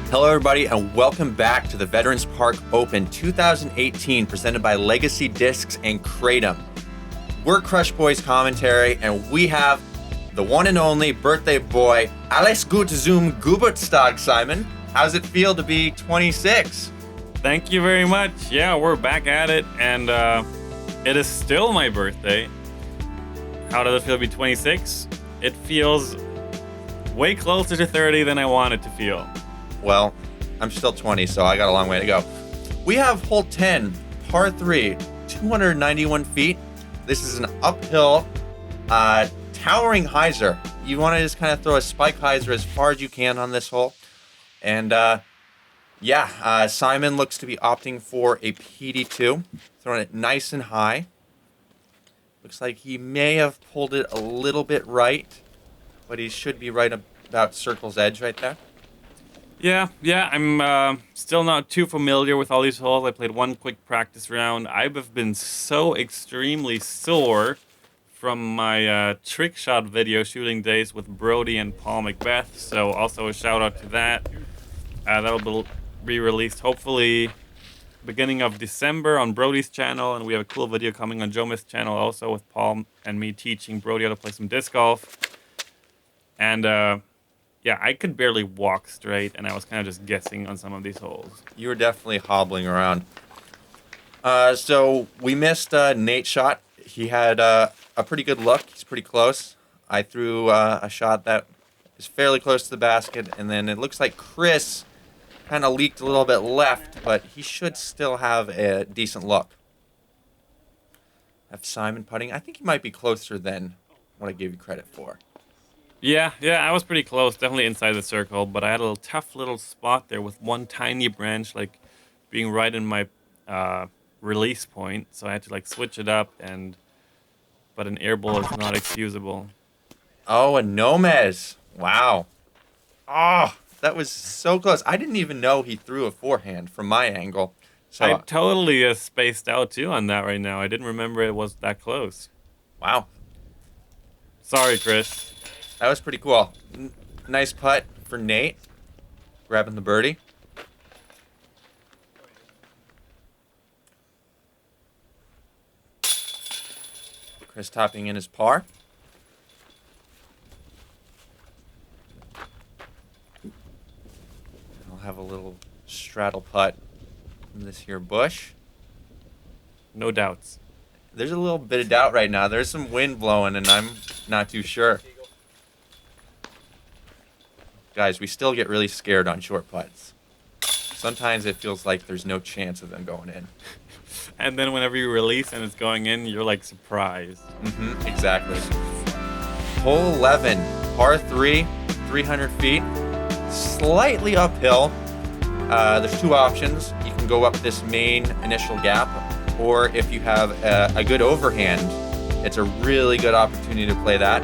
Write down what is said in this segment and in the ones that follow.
Hello, everybody, and welcome back to the Veterans Park Open 2018, presented by Legacy Discs and Kratom. We're Crush Boys Commentary, and we have the one and only birthday boy, Alles gut zum Geburtstag, Simon. How does it feel to be 26? Thank you very much. Yeah, we're back at it, and it is still my birthday. How does it feel to be 26? It feels way closer to 30 than I want it to feel. Well, I'm still 20, so I got a long way to go. We have hole 10, par 3, 291 feet. This is an uphill, towering hyzer. You want to just kind of throw a spike hyzer as far as you can on this hole. And Simon looks to be opting for a PD2, throwing it nice and high. Looks like he may have pulled it a little bit right, but he should be right about circle's edge right there. Yeah, I'm still not too familiar with all these holes. I played one quick practice round. I've been so extremely sore from my trick shot video shooting days with Brody and Paul Macbeth, so also a shout out to that. That'll be released hopefully beginning of December on Brody's channel, and we have a cool video coming on Jomez's channel also with Paul and me teaching Brody how to play some disc golf. And yeah, I could barely walk straight, and I was kind of just guessing on some of these holes. You were definitely hobbling around. So we missed Nate's shot. He had a pretty good look. He's pretty close. I threw a shot that is fairly close to the basket, and then it looks like Chris kind of leaked a little bit left, but he should still have a decent look. Have Simon putting. I think he might be closer than what I gave you credit for. Yeah, I was pretty close, definitely inside the circle, but I had a tough little spot there with one tiny branch, like, being right in my release point, so I had to, like, switch it up, but an air ball is not excusable. Oh, a NoMez. Wow. Oh, that was so close. I didn't even know he threw a forehand from my angle. So I totally spaced out, too, on that right now. I didn't remember it was that close. Wow. Sorry, Chris. That was pretty cool. Nice putt for Nate, grabbing the birdie. Chris topping in his par. I'll have a little straddle putt in this here bush. No doubts. There's a little bit of doubt right now. There's some wind blowing, and I'm not too sure. Guys, we still get really scared on short putts. Sometimes it feels like there's no chance of them going in. And then whenever you release and it's going in, you're like surprised. Exactly. Hole 11, par 3, 300 feet, slightly uphill. There's two options. You can go up this main initial gap, or if you have a good overhand, it's a really good opportunity to play that.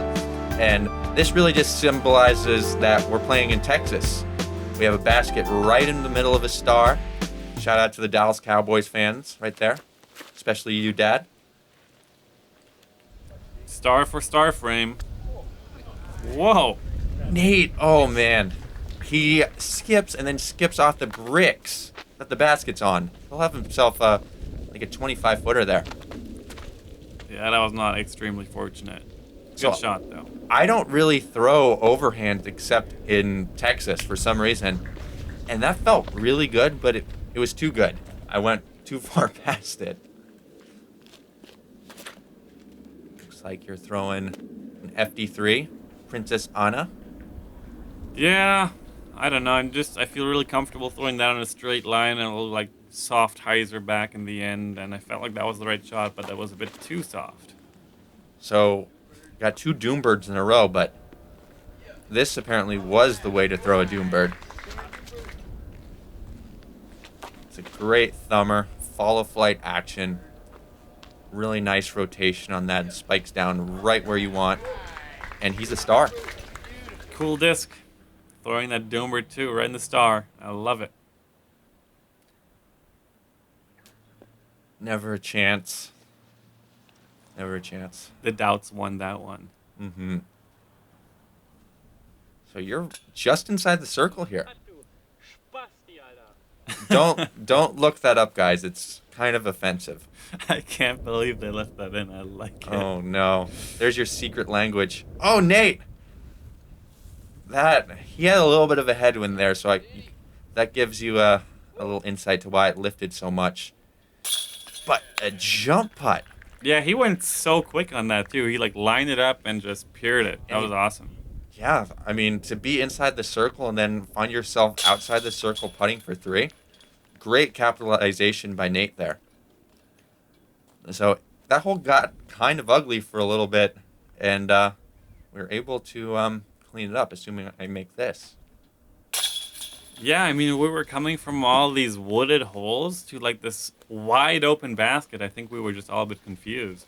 And this really just symbolizes that we're playing in Texas. We have a basket right in the middle of a star. Shout out to the Dallas Cowboys fans right there, especially you, Dad. Star for star frame. Whoa. Nate, oh man. He skips and then skips off the bricks that the basket's on. He'll have himself like a 25-footer there. Yeah, that was not extremely fortunate. Good shot, though. I don't really throw overhand except in Texas for some reason. And that felt really good, but it was too good. I went too far past it. Looks like you're throwing an FD3, Princess Anna. Yeah, I don't know. I feel really comfortable throwing that on a straight line and a little, like, soft hyzer back in the end. And I felt like that was the right shot, but that was a bit too soft. So, got two Doombirds in a row, but this apparently was the way to throw a Doombird. It's a great thumber, FollowFlight action. Really nice rotation on that. Spikes down right where you want. And he's a star. Cool disc. Throwing that Doombird too, right in the star. I love it. Never a chance. Never a chance. The doubts won that one. Mm-hmm. So you're just inside the circle here. Don't look that up, guys. It's kind of offensive. I can't believe they left that in. I like it. Oh no. There's your secret language. Oh, Nate. That he had a little bit of a headwind there, so that gives you a little insight to why it lifted so much. But a jump putt. Yeah, he went so quick on that too. He like lined it up and just piered it. That was awesome. Yeah, I mean, to be inside the circle and then find yourself outside the circle putting for 3, great capitalization by Nate there. So that hole got kind of ugly for a little bit, and we were able to clean it up, assuming I make this. Yeah, I mean, we were coming from all these wooded holes to like this wide open basket. I think we were just all a bit confused.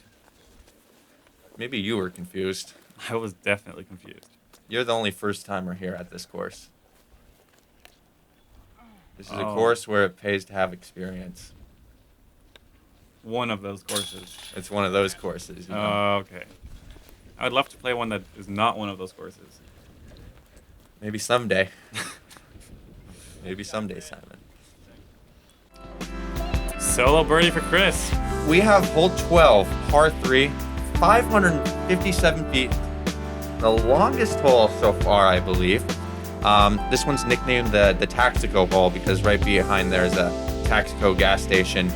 Maybe you were confused. I was definitely confused. You're the only first-timer here at this course. This is a course where it pays to have experience. One of those courses. It's one of those courses. You know? Oh, okay. I would love to play one that is not one of those courses. Maybe someday. Maybe someday, Simon. Solo birdie for Chris. We have hole 12, par 3, 557 feet. The longest hole so far, I believe. This one's nicknamed the Taxico hole because right behind there is a Taxico gas station.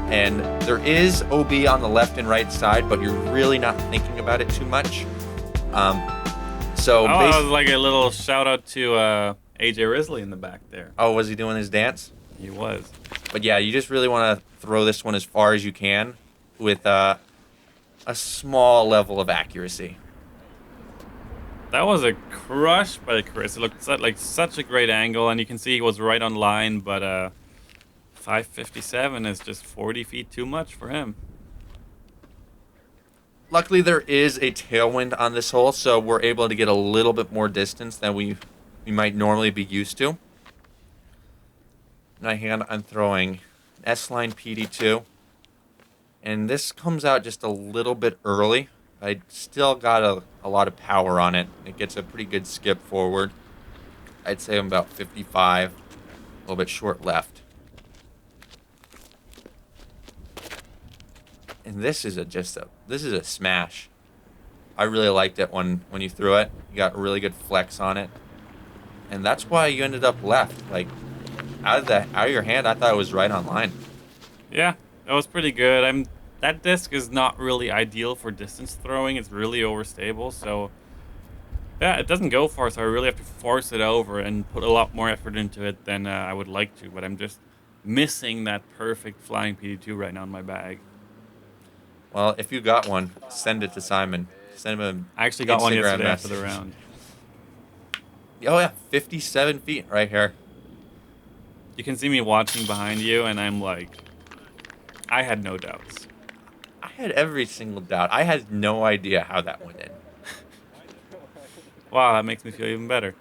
And there is OB on the left and right side, but you're really not thinking about it too much. That was like a little shout out to AJ Risley in the back there. Oh, was he doing his dance? He was. But yeah, you just really want to throw this one as far as you can with a small level of accuracy. That was a crush by Chris. It looked like such a great angle, and you can see he was right on line, but 557 is just 40 feet too much for him. Luckily, there is a tailwind on this hole, so we're able to get a little bit more distance than we might normally be used to. In my hand, I'm throwing S-Line PD2, and this comes out just a little bit early. I still got a lot of power on it. It gets a pretty good skip forward. I'd say I'm about 55, a little bit short left. And this is a smash. I really liked it when you threw it. You got really good flex on it. And that's why you ended up left. Like out of your hand, I thought it was right on line. Yeah, that was pretty good. That disc is not really ideal for distance throwing. It's really overstable, so yeah, it doesn't go far, so I really have to force it over and put a lot more effort into it than I would like to, but I'm just missing that perfect flying PD2 right now in my bag. Well, if you got one, send it to Simon. Send him I actually got one Instagram yesterday message. after the round. Oh yeah, 57 feet right here. You can see me watching behind you, and I'm like, I had no doubts. I had every single doubt. I had no idea how that went in. Wow, that makes me feel even better.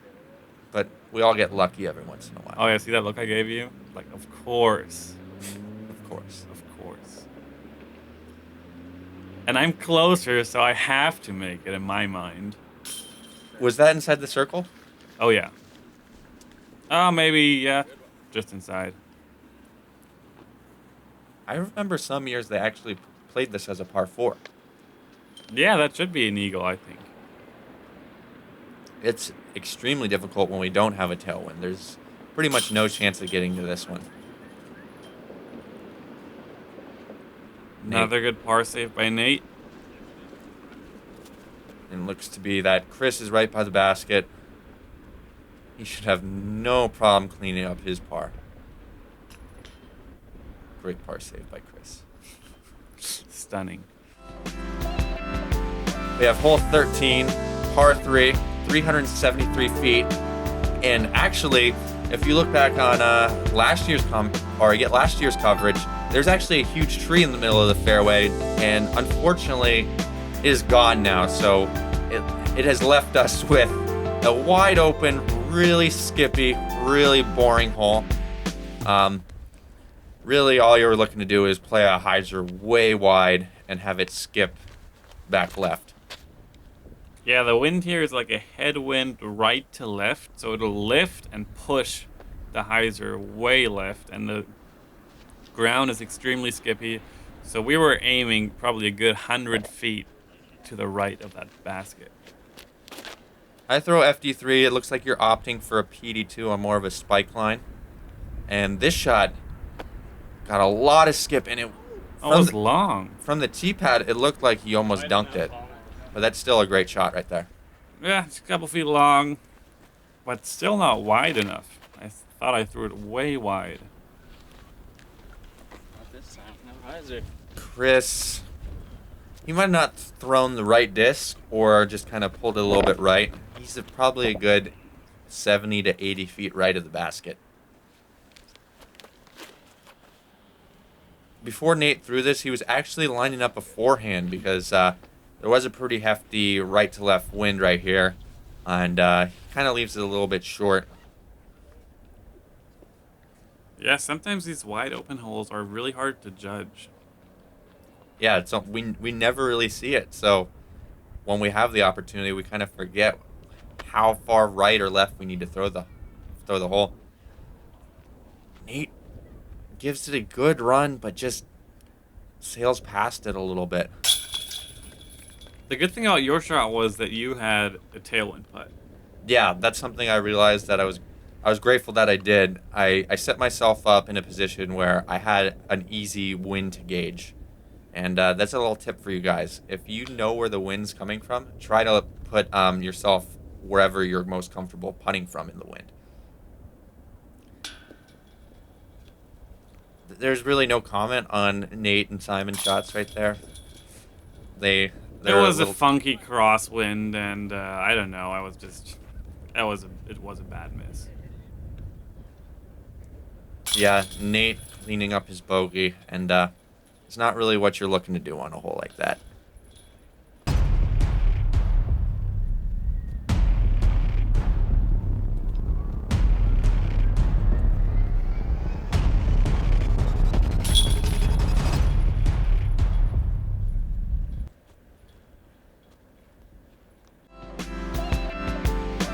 But we all get lucky every once in a while. Oh yeah, see that look I gave you? Like, of course. Of course. Of course. And I'm closer, so I have to make it in my mind. Was that inside the circle? Oh yeah. Oh, maybe, yeah. Just inside. I remember some years they actually played this as a par 4. Yeah, that should be an eagle, I think. It's extremely difficult when we don't have a tailwind. There's pretty much no chance of getting to this one. Another good par save by Nate. And it looks to be that Chris is right by the basket. He should have no problem cleaning up his par. Great par save by Chris. Stunning. We have hole 13, par 3, 373 feet. And actually, if you look back on last year's coverage, there's actually a huge tree in the middle of the fairway, and unfortunately, it is gone now. So it has left us with a wide open, really skippy, really boring hole. Really, all you're looking to do is play a hyzer way wide and have it skip back left. Yeah, the wind here is like a headwind right to left, so it'll lift and push the highs are way left, and the ground is extremely skippy. So we were aiming probably a good 100 feet to the right of that basket. I throw FD3. It looks like you're opting for a PD2 on more of a spike line. And this shot got a lot of skip in it. Oh, it was long. From the tee pad, it looked like he almost dunked it. But that's still a great shot right there. Yeah, it's a couple feet long, but still not wide enough. I thought I threw it way wide. Not this time. No riser. Chris, he might have not thrown the right disc or just kind of pulled it a little bit right. He's probably a good 70 to 80 feet right of the basket. Before Nate threw this, he was actually lining up a forehand because there was a pretty hefty right to left wind right here, and he kind of leaves it a little bit short. Yeah, sometimes these wide open holes are really hard to judge. Yeah, we never really see it. So when we have the opportunity, we kind of forget how far right or left we need to throw the hole. Nate gives it a good run, but just sails past it a little bit. The good thing about your shot was that you had a tailwind putt. Yeah, that's something I realized that I was grateful that I did. I set myself up in a position where I had an easy wind to gauge. And that's a little tip for you guys. If you know where the wind's coming from, try to put yourself wherever you're most comfortable putting from in the wind. There's really no comment on Nate and Simon's shots right there. There was a funky crosswind, and I don't know. It was a bad miss. Yeah, Nate cleaning up his bogey, and it's not really what you're looking to do on a hole like that.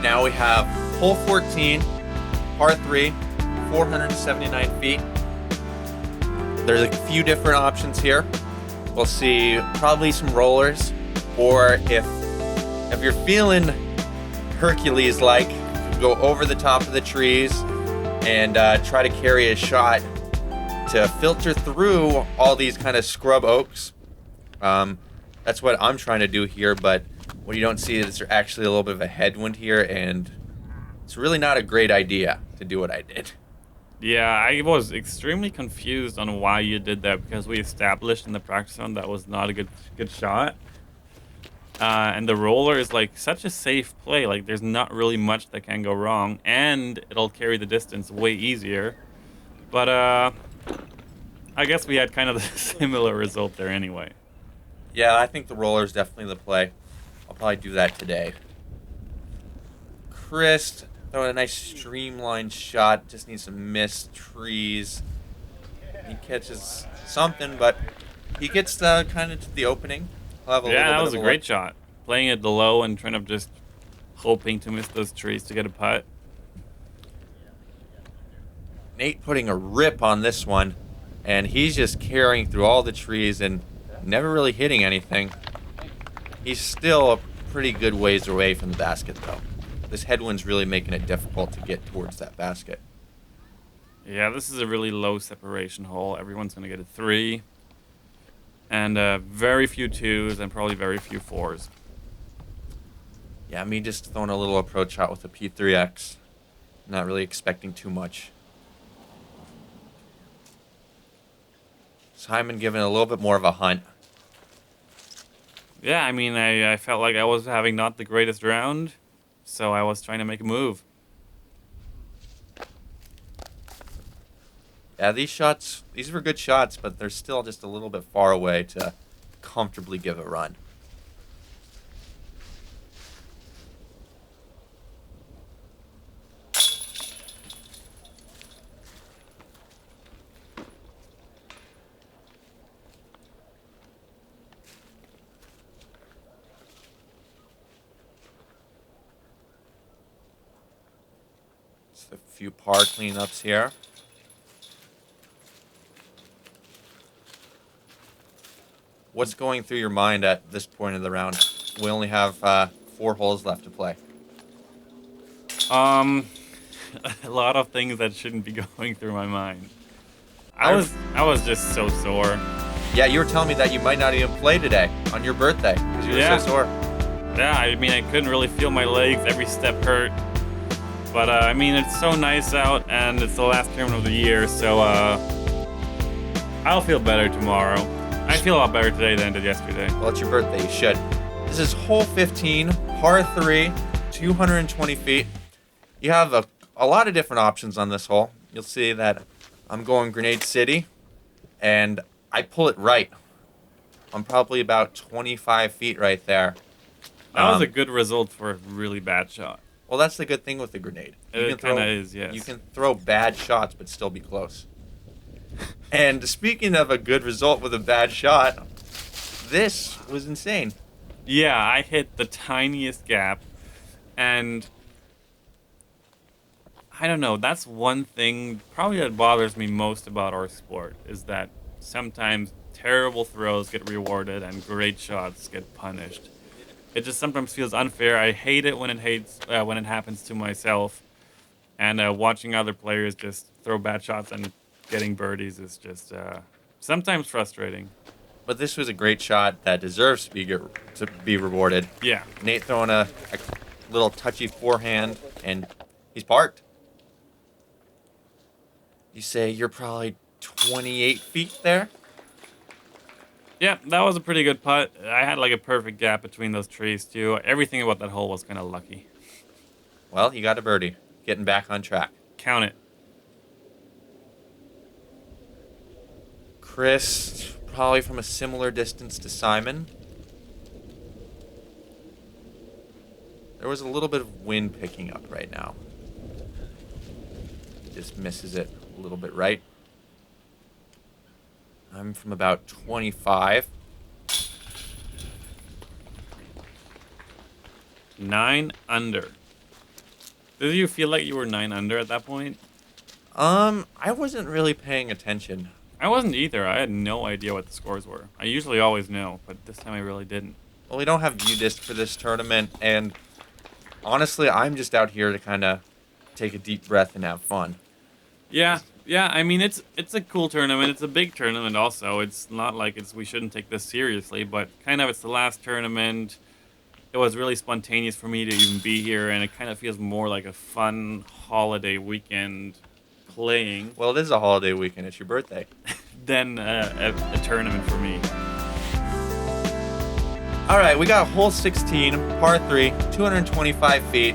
Now we have hole 14, par 3, 479 feet. There's a few different options here. We'll see probably some rollers, or if you're feeling Hercules-like, go over the top of the trees and try to carry a shot to filter through all these kind of scrub oaks. That's what I'm trying to do here, but what you don't see is there's actually a little bit of a headwind here, and it's really not a great idea to do what I did. Yeah, I was extremely confused on why you did that, because we established in the practice round that was not a good shot. And the roller is like such a safe play. Like there's not really much that can go wrong, and it'll carry the distance way easier. But I guess we had kind of the similar result there anyway. Yeah, I think the roller is definitely the play. I'll probably do that today. Chris throwing a nice streamlined shot. Just needs some missed trees. He catches something, but he gets kind of to the opening. Yeah, that was a great shot. Playing it low and trying to just hoping to miss those trees to get a putt. Nate putting a rip on this one, and he's just carrying through all the trees and never really hitting anything. He's still a pretty good ways away from the basket, though. This headwind's really making it difficult to get towards that basket. Yeah, this is a really low separation hole. Everyone's going to get a 3. And very few 2s and probably very few 4s. Yeah, me just throwing a little approach shot with a P3X. Not really expecting too much. Simon giving a little bit more of a hunt. Yeah, I mean, I felt like I was having not the greatest round, so I was trying to make a move. Yeah, these were good shots, but they're still just a little bit far away to comfortably give a run. Just a few par cleanups here. What's going through your mind at this point of the round? We only have 4 holes left to play. A lot of things that shouldn't be going through my mind. I was just so sore. Yeah, you were telling me that you might not even play today on your birthday because you were so sore. Yeah, I mean, I couldn't really feel my legs. Every step hurt. But, I mean, it's so nice out, and it's the last tournament of the year, so I'll feel better tomorrow. I feel a lot better today than I did yesterday. Well, it's your birthday. You should. This is hole 15, par 3, 220 feet. You have a lot of different options on this hole. You'll see that I'm going Grenade City, and I pull it right. I'm probably about 25 feet right there. That was a good result for a really bad shot. Well, that's the good thing with the grenade. It kind of is, yes. You can throw bad shots but still be close. And speaking of a good result with a bad shot, this was insane. Yeah, I hit the tiniest gap, and I don't know, that's one thing probably that bothers me most about our sport, is that sometimes terrible throws get rewarded and great shots get punished. It just sometimes feels unfair. I hate it when it happens to myself, and watching other players just throw bad shots and getting birdies is just sometimes frustrating. But this was a great shot that deserves to be rewarded. Yeah. Nate throwing a little touchy forehand, and he's parked. You say you're probably 28 feet there? Yeah, that was a pretty good putt. I had like a perfect gap between those trees, too. Everything about that hole was kind of lucky. Well, you got a birdie. Getting back on track. Count it. Chris, probably from a similar distance to Simon. There was a little bit of wind picking up right now. Just misses it a little bit right. I'm from about 25. 9 under. Did you feel like you were 9 under at that point? I wasn't really paying attention. I wasn't either. I had no idea what the scores were. I usually always know, but this time I really didn't. Well, we don't have view disc for this tournament, and honestly, I'm just out here to kind of take a deep breath and have fun. Yeah. I mean, it's a cool tournament. It's a big tournament also. It's not like we shouldn't take this seriously, but kind of it's the last tournament. It was really spontaneous for me to even be here, and it kind of feels more like a fun holiday weekend playing. Well, it is a holiday weekend. It's your birthday. Than a tournament for me. All right, we got hole 16, par 3, 225 feet.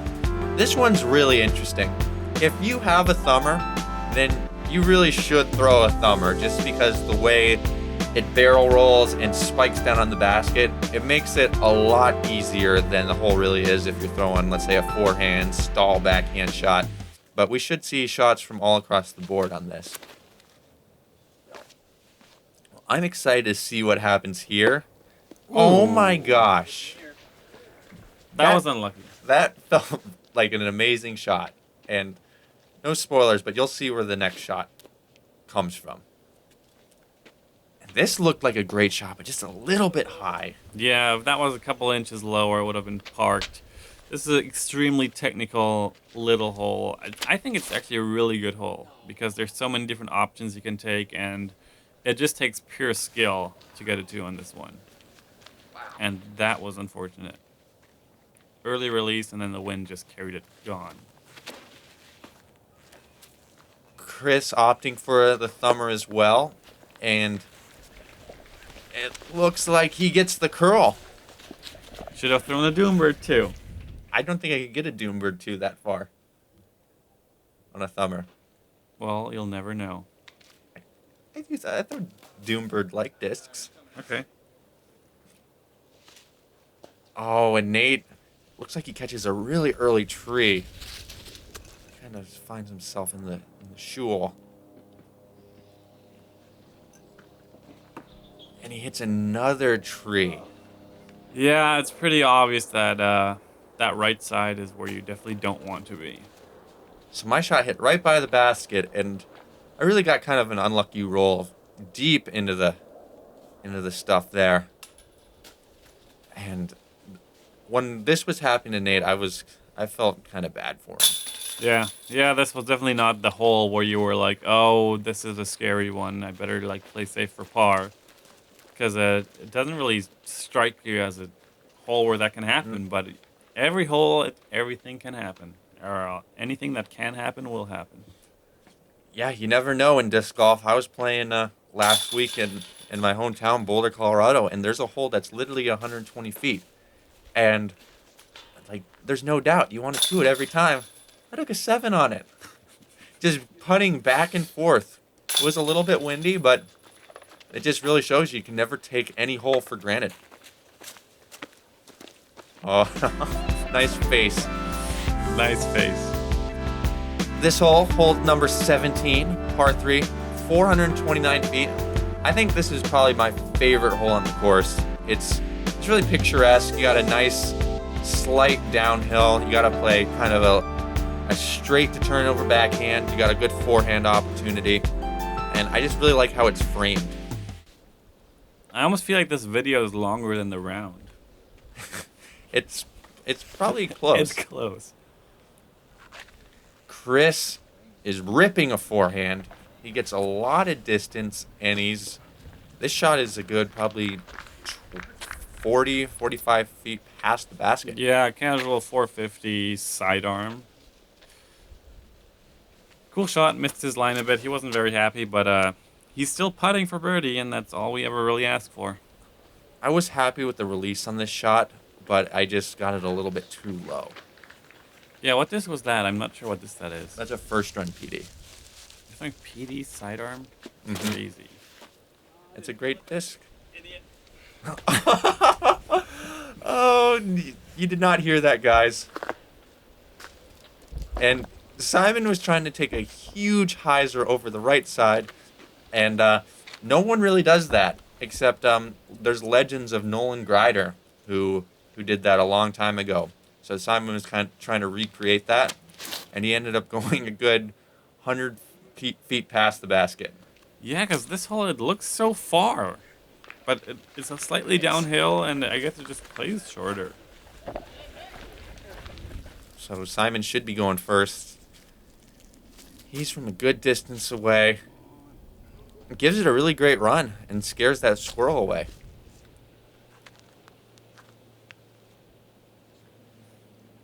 This one's really interesting. If you have a thumber, then you really should throw a thumber just because the way it barrel rolls and spikes down on the basket, it makes it a lot easier than the hole really is if you're throwing, let's say, a forehand, stall backhand shot. But we should see shots from all across the board on this. I'm excited to see what happens here. Ooh. Oh my gosh. That was unlucky. That felt like an amazing shot. And no spoilers, but you'll see where the next shot comes from. And this looked like a great shot, but just a little bit high. Yeah, if that was a couple inches lower, it would have been parked. This is an extremely technical little hole. I think it's actually a really good hole because there's so many different options you can take, and it just takes pure skill to get a 2 on this one. And that was unfortunate. Early release, and then the wind just carried it gone. Chris opting for the thumber as well, and it looks like he gets the curl. Should have thrown the Doombird too. I don't think I could get a Doombird 2 that far on a thumber. Well, you'll never know. I thought Doombird-like discs. Okay. Oh, and Nate looks like he catches a really early tree. Kind of finds himself in the shoal. And he hits another tree. Yeah, it's pretty obvious that that right side is where you definitely don't want to be. So my shot hit right by the basket, and I really got kind of an unlucky roll deep into the stuff there. And when this was happening to Nate, I felt kind of bad for him. Yeah, this was definitely not the hole where you were like, oh, this is a scary one. I better like play safe for par. Because it doesn't really strike you as a hole where that can happen, but every hole, everything can happen. Or anything that can happen will happen. Yeah, you never know in disc golf. I was playing last week in my hometown, Boulder, Colorado, and there's a hole that's literally 120 feet. And, like, there's no doubt. You want to do it every time. I took a 7 on it. Just putting back and forth. It was a little bit windy, but it just really shows you can never take any hole for granted. Oh, nice face. Nice face. This hole number 17, par 3, 429 feet. I think this is probably my favorite hole on the course. It's really picturesque. You got a nice slight downhill. You got to play kind of a straight to turn over backhand. You got a good forehand opportunity. And I just really like how it's framed. I almost feel like this video is longer than the round. It's probably close. It's close. Chris is ripping a forehand. He gets a lot of distance, and this shot is a good probably 40, 45 feet past the basket. Yeah, casual 450 sidearm. Cool shot, missed his line a bit. He wasn't very happy, but he's still putting for birdie, and that's all we ever really ask for. I was happy with the release on this shot, but I just got it a little bit too low. Yeah, what disc was that? I'm not sure what disc that is. That's a first run PD. It's like PD sidearm? Mhm. Crazy. It's a great disc. Idiot. Oh, you did not hear that, guys. And Simon was trying to take a huge hyzer over the right side, and no one really does that, except there's legends of Nolan Grider who did that a long time ago. So Simon was kind of trying to recreate that, and he ended up going a good 100 feet past the basket. Yeah, because this hole, it looks so far. But it's a slightly downhill, and I guess it just plays shorter. So Simon should be going first. He's from a good distance away. Gives it a really great run and scares that squirrel away.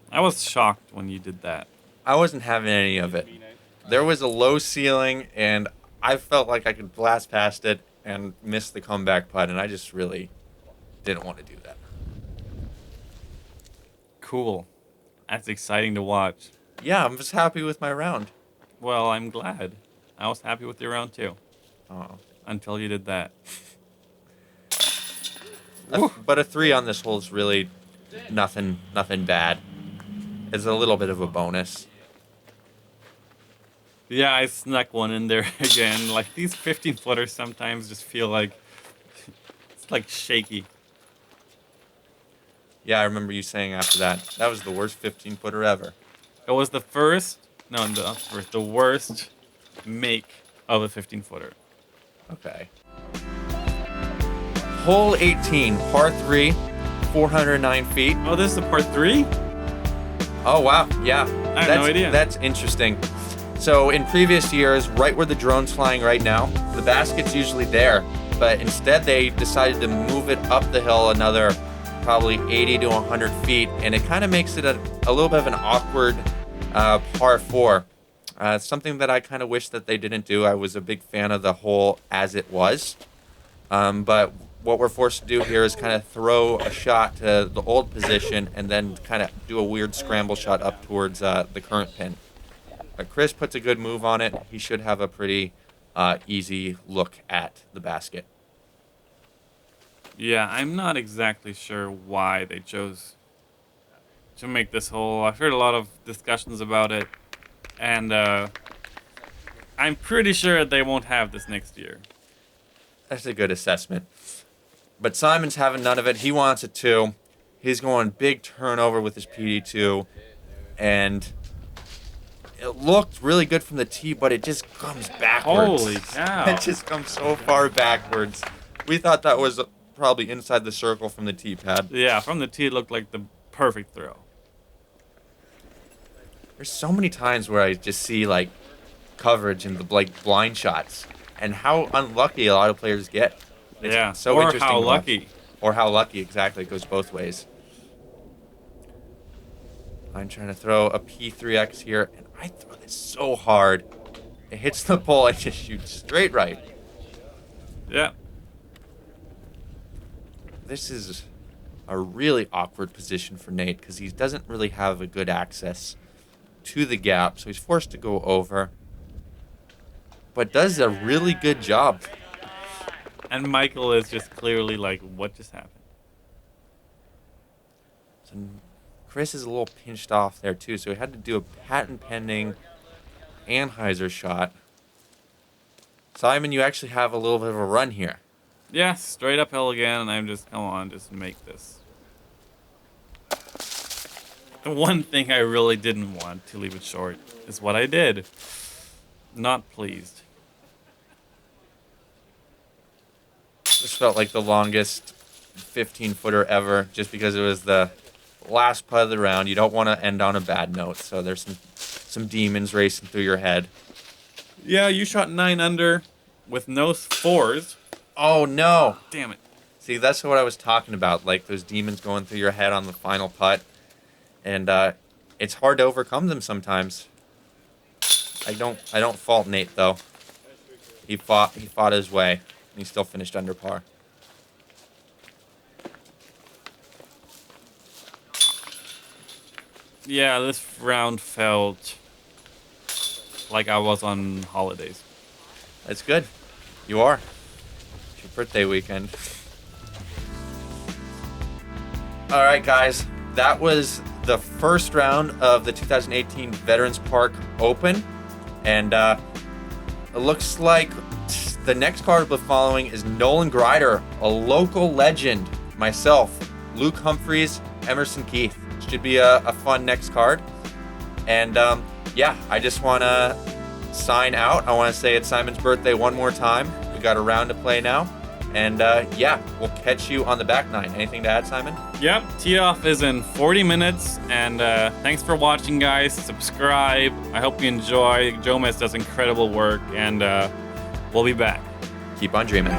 I was shocked when you did that. I wasn't having any of it. There was a low ceiling, and I felt like I could blast past it and miss the comeback putt, and I just really didn't want to do that. Cool. That's exciting to watch. Yeah, I'm just happy with my round. Well, I'm glad. I was happy with your round, too. Oh. Until you did that. But a 3 on this hole is really nothing bad. It's a little bit of a bonus. Yeah, I snuck one in there again. Like, these 15-footers sometimes just feel like... It's like shaky. Yeah, I remember you saying after that was the worst 15-footer ever. It was the first... No, not first. The worst make of a 15-footer. Okay. Hole 18, par 3, 409 feet. Oh, this is a part 3? Oh, wow. Yeah. I had no idea. That's interesting. So in previous years, right where the drone's flying right now, the basket's usually there. But instead, they decided to move it up the hill another probably 80 to 100 feet. And it kind of makes it a little bit of an awkward par 4. Something that I kind of wish that they didn't do. I was a big fan of the hole as it was. But what we're forced to do here is kind of throw a shot to the old position and then kind of do a weird scramble shot up towards the current pin. But Chris puts a good move on it. He should have a pretty easy look at the basket. Yeah, I'm not exactly sure why they chose to make this hole. I've heard a lot of discussions about it, and I'm pretty sure they won't have this next year. That's a good assessment. But Simon's having none of it. He wants it too. He's going big turnover with his PD2, and it looked really good from the tee, but it just comes backwards. Holy cow. It just comes so far backwards. We thought that was probably inside the circle from the tee pad. Yeah, from the tee, it looked like the perfect throw. There's so many times where I just see like coverage and the like blind shots, and how unlucky a lot of players get. It's Yeah, so or interesting how to watch. lucky. Or how lucky, exactly. It goes both ways. I'm trying to throw a P3X here, and I throw this so hard. It hits the pole, I just shoot straight right. Yeah. This is a really awkward position for Nate because he doesn't really have a good access to the gap, so he's forced to go over. But does a really good job. And Michael is just clearly like, what just happened? So Chris is a little pinched off there too, so he had to do a patent pending Anheuser shot. Simon, you actually have a little bit of a run here. Yeah, straight uphill again, and I'm just, come on, just make this. The one thing I really didn't want to leave it short is what I did. Not pleased. This felt like the longest 15-footer ever just because it was the last putt of the round. You don't want to end on a bad note, so there's some demons racing through your head. Yeah, you shot 9 under with no fours. Oh, no. Damn it. See, that's what I was talking about, like those demons going through your head on the final putt. And it's hard to overcome them sometimes. I don't fault Nate, though. He fought his way, and he still finished under par. Yeah, this round felt like I was on holidays. That's good. You are. It's your birthday weekend. All right, guys. That was the first round of the 2018 Veterans Park Open. And it looks like the next card we're following is Nolan Grider, a local legend, myself, Luke Humphreys, Emerson Keith. Should be a fun next card. And yeah, I just want to sign out. I want to say it's Simon's birthday one more time. We got a round to play now. And yeah, we'll catch you on the back nine. Anything to add, Simon? Yep, tee off is in 40 minutes. And thanks for watching, guys. Subscribe. I hope you enjoy. Jomez does incredible work. And we'll be back. Keep on dreaming.